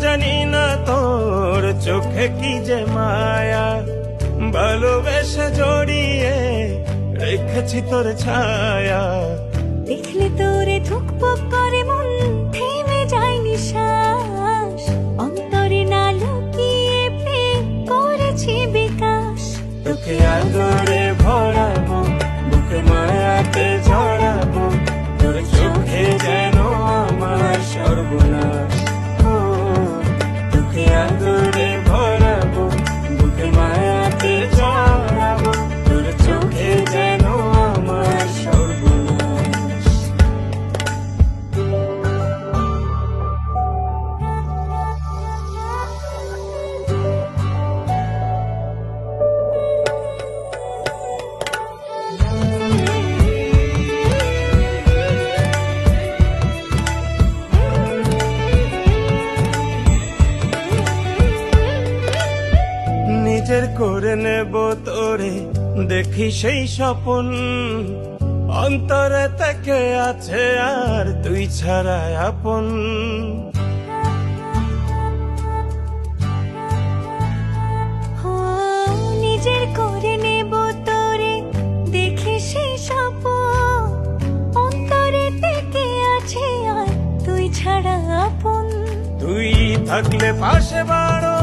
জানি না তোর চোখে কি যে মায়া, ভালোবেসে জড়িয়ে রেখেছি তোর ছায়া। দেখলে তোরে ধুকপুক করে মন, থেমে যায় নিঃশ্বাস, অন্তরে না লুকিয়ে প্রেম করেছি বিকাশ। তোকে আদরে ভরাবো, বুকে মায়াতে জড়াবো, তোর চোখে যেন আমার সর্বনাশ। তোকে আদরে ভরাবো, বুকে মায়াতে জড়াবো, তোর চোখে যেন আমার সর্বনাশ। নিজের করে নেব তোরে, দেখি সেই স্বপন, অন্তরে থেকে আছে আর তুই ছাড়া আপন। নিজের করে নেব তোরে, দেখি সেই স্বপন, অন্তরে থেকে আছে আর তুই ছাড়া আপন। তুই থাকলে পাশে বাড়ো,